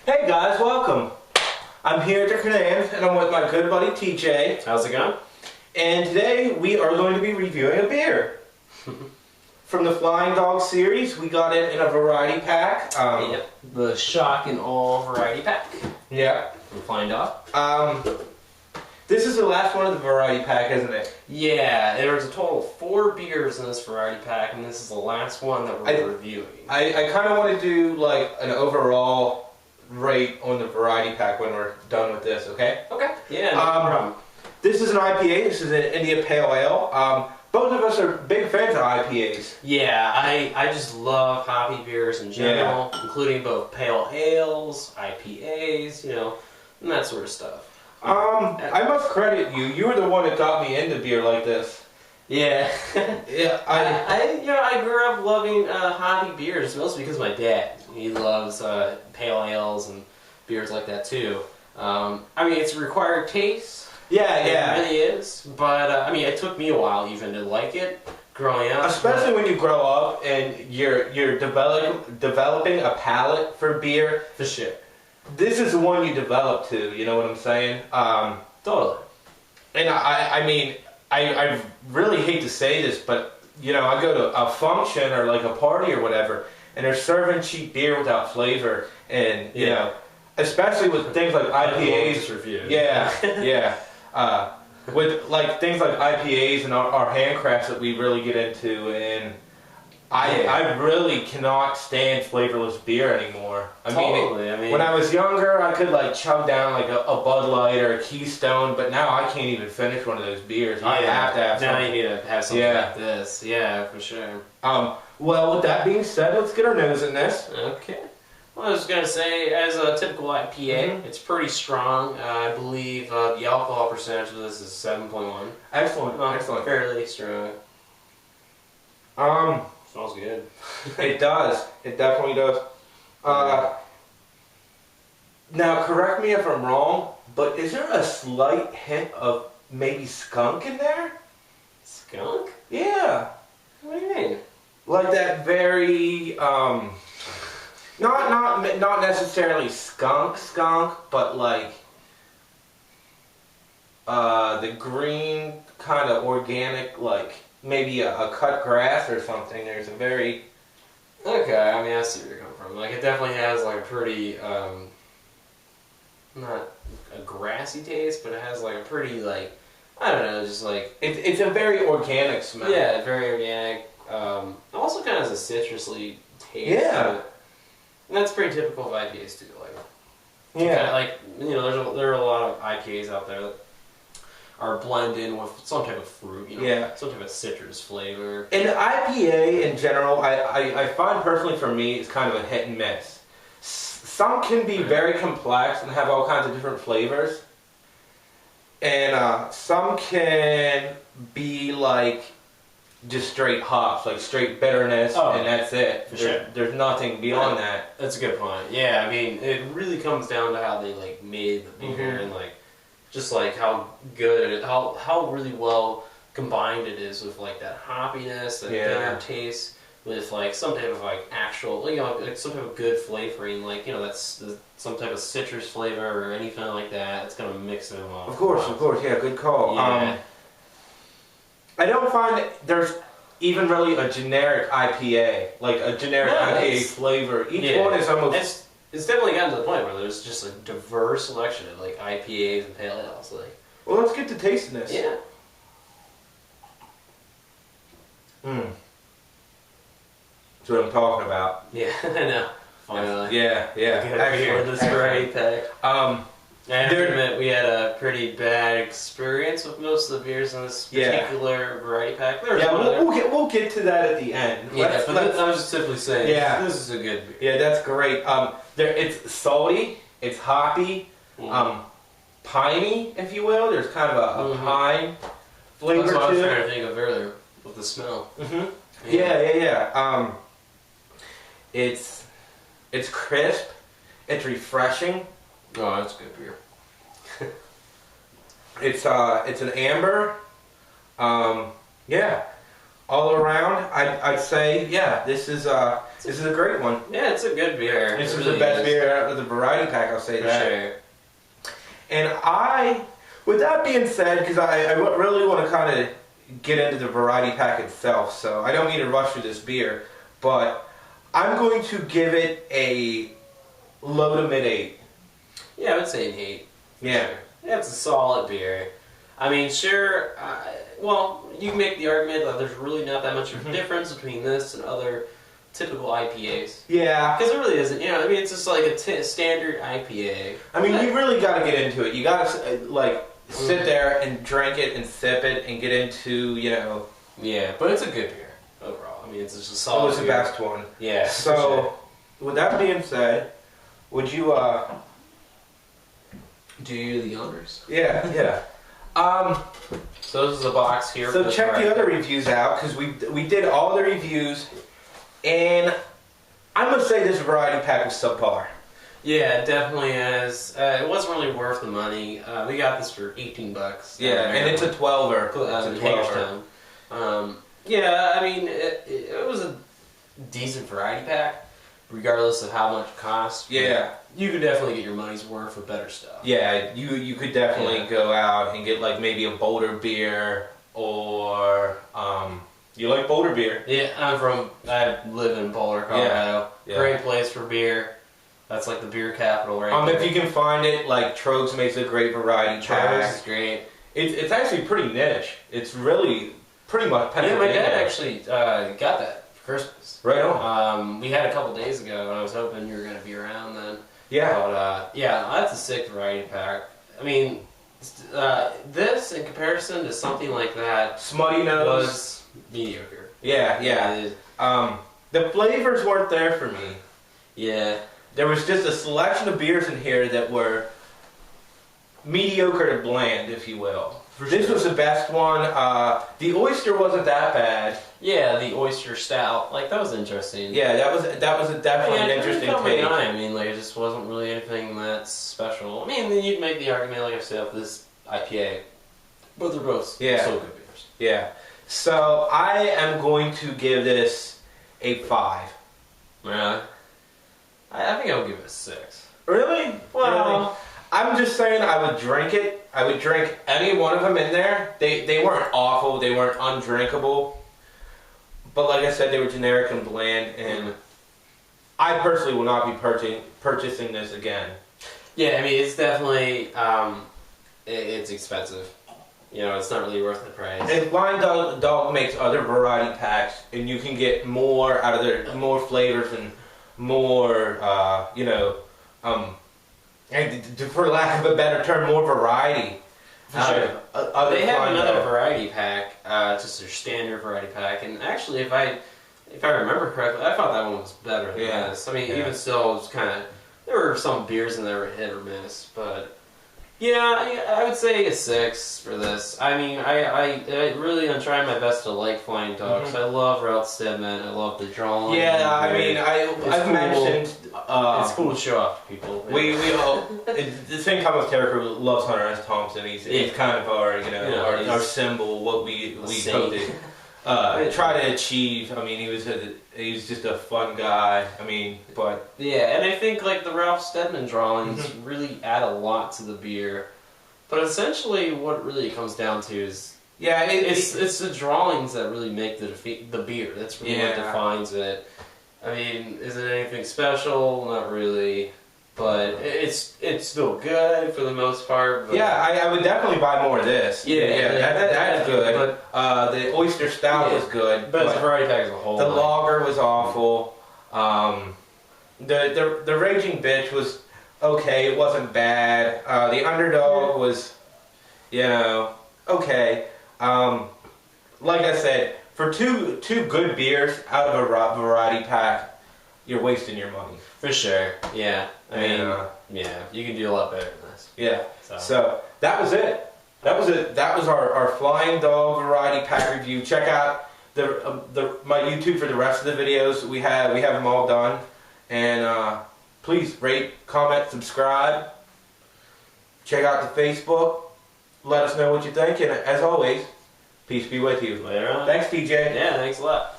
Hey guys, welcome. I'm here at the Canans and I'm with my good buddy TJ. How's it going? And today we are going to be reviewing a beer. From the Flying Dog series, we got it in a variety pack. Yep. The Shock and All variety pack. Yeah. From Flying Dog. This is the last one of the variety pack, isn't it? Yeah, there was a total of 4 beers in this variety pack, and this is the last one that we're reviewing. I kind of want to do like an overall rate on the variety pack when we're done with this, okay? Okay. Yeah, no problem. This is an IPA. This is an India Pale Ale. Both of us are big fans of IPAs. Yeah, I just love hoppy beers in general, including both pale ales, IPAs, and that sort of stuff. I must credit you. You were the one that got me into beer like this. Yeah. Yeah, I grew up loving hoppy beers, mostly because of my dad. He loves pale ales and beers like that too. It's a required taste. Yeah. It really is. But it took me a while even to like it growing up. Especially when you grow up and you're developing a palate for beer. For sure. This is the one you develop to. You know what I'm saying? Totally. And I really hate to say this, but I go to a function or like a party or whatever, and they're serving cheap beer without flavor, and especially with things like IPAs. Yeah. With like things like IPAs and our handcrafts that we really get into, and I really cannot stand flavorless beer anymore. When I was younger, I could like chug down like a Bud Light or a Keystone, but now I can't even finish one of those beers. I have to have something. Now you need to have something like this. Yeah, for sure. Well, with that being said, let's get our nose in this. Okay. Well, I was going to say, as a typical IPA, it's pretty strong. I believe the alcohol percentage of this is 7.1. Excellent. Fairly strong. Smells good. It does. It definitely does. Now, correct me if I'm wrong, but is there a slight hint of maybe skunk in there? Skunk? Yeah. What do you mean? Like that very, not necessarily skunk, but like, the green kind of organic, like maybe a cut grass or something. There's a very... Okay, I see where you're coming from. Like, it definitely has like a pretty, not a grassy taste, but it has like a pretty, like, I don't know, just like... It's a very organic smell. Yeah, very organic. It also kind of has a citrusly taste. Yeah. And that's pretty typical of IPAs too. Like, yeah. There are a lot of IPAs out there that are blended with some type of fruit, some type of citrus flavor. And IPA in general, I find personally for me, is kind of a hit and miss. Some can be very complex and have all kinds of different flavors. And some can be like just straight hops, like straight bitterness, and that's it. There's nothing beyond that. That's a good point. Yeah, it really comes down to how they like made the beer and like just like how good how really well combined it is with like that hoppiness, that bitter taste, with like some type of like actual like some type of good flavoring, like that's some type of citrus flavor or anything like that. It's gonna mix them up. Of course, yeah, good call. Yeah. I don't find that there's even really a generic IPA, like a generic IPA flavor. Each one is almost... It's definitely gotten to the point where there's just a diverse selection of like IPAs and pale ales. Like, well, let's get to tasting this. Yeah. That's what I'm talking about. Yeah, I know. Finally. Yeah. Excellent. This variety pack. I have to admit, we had a pretty bad experience with most of the beers in this particular variety pack. We'll get to that at the end. I was just simply saying, this is a good beer. Yeah, that's great. It's salty, it's hoppy, piney, if you will. There's kind of a pine flavor to it. That's what I was trying to think of earlier with the smell. Yeah. It's crisp, it's refreshing. Oh, that's good beer. It's an amber. all around, I'd say, yeah, this is a great one. Yeah, it's a good beer. This It is really the best is. beer out of the variety pack. I'll say For that. sure. And with that being said, because I really want to kind of get into the variety pack itself, so I don't mean to rush through this beer, but I'm going to give it a low to mid 8. Yeah, I would say an 8. Yeah. Sure. Yeah, it's a solid beer. I mean, sure, well, you can make the argument that there's really not that much of a difference between this and other typical IPAs. Yeah. Because it really isn't, you know, I mean, it's just like a standard IPA. I mean, you really got to get into it. You got to, like, sit there and drink it and sip it and get into, you know. Yeah, but it's a good beer overall. I mean, it's just a It solid was the beer. best one. Yeah. So, for sure. with that being said, would you, Do you the honors? yeah, yeah. So this is a box here. So for check the variety. other reviews out, because we did all the reviews, and I'm going to say this variety pack was subpar. Yeah, it definitely is. It wasn't really worth the money. We got this for $18. Yeah, and it's a 12er. It's a 12er. Hagerstown. Yeah, I mean, it was a decent variety pack, regardless of how much it cost. Yeah. You could definitely get your money's worth with better stuff. Yeah, you could definitely go out and get like maybe a Boulder beer or you like Boulder beer? Yeah, I live in Boulder, Colorado. Yeah. Great place for beer. That's like the beer capital right there. If you can find it, like Trogs makes a great variety Trogs pack. is great. It's actually pretty niche. It's really pretty much Yeah, Pennsylvania. my dad actually got that for Christmas. Right on. We had a couple days ago, and I was hoping you were going to be around then. Yeah. But yeah, that's a sick variety pack. I mean, this in comparison to something like that Smutty nose. was mediocre. Yeah, yeah. It is. The flavors weren't there for me. Yeah. There was just a selection of beers in here that were mediocre to bland, if you will. This was the best one. The oyster wasn't that bad. Yeah, the oyster stout, like that was interesting. Yeah, that was definitely an interesting take. I mean, like it just wasn't really anything that special. I mean, then you'd make the argument, like I said, for this IPA, but they're both still good beers. Yeah. So I am going to give this a 5. Yeah. I think I would give it a 6. Really? Well, Really? I'm just saying I would drink it. I would drink any one of them in there. They weren't awful. They weren't undrinkable. But like I said, they were generic and bland, and I personally will not be purchasing this again. Yeah, I mean, it's definitely, it's expensive. You know, it's not really worth the price. And Blind Dog makes other variety packs, and you can get more out of their, more flavors and more, and for lack of a better term, more variety. For sure. They have Blind another Dog. variety pack, just their standard variety pack, and actually, if I remember correctly, I thought that one was better than this. I mean, Yeah. even still, it was kind of, there were some beers in there were hit or miss, but yeah, I would say a 6 for this. I mean, I really am trying my best to like Flying Dogs. Mm-hmm. I love Ralph Steadman. I love the drawing. Yeah, I mean, I've cool. mentioned. It's cool to show off to people. We all the same time with Terry who loves Hunter S. Thompson. He's kind of our our symbol, what we hope to try to achieve. I mean, he was just a fun guy. I mean, but yeah, and I think like the Ralph Steadman drawings really add a lot to the beer. But essentially, what it really comes down to is it's the drawings that really make the beer. That's really what defines it. I mean, is it anything special? Not really. But it's still good for the most part. But I would definitely buy more of this. That's good. But the oyster stout was good. But it's a variety pack as a whole. The lager was awful. The Raging Bitch was okay. It wasn't bad. The Underdog was, okay. Like I said, for two good beers out of a variety pack, you're wasting your money. For sure. Yeah. I mean, you can do a lot better than this. Yeah. So that was it. That was our Flying Dog variety pack review. Check out my YouTube for the rest of the videos. We have them all done. And please rate, comment, subscribe. Check out the Facebook. Let us know what you think. And as always, Peace be with you. Later on. Thanks, DJ. Yeah, thanks a lot.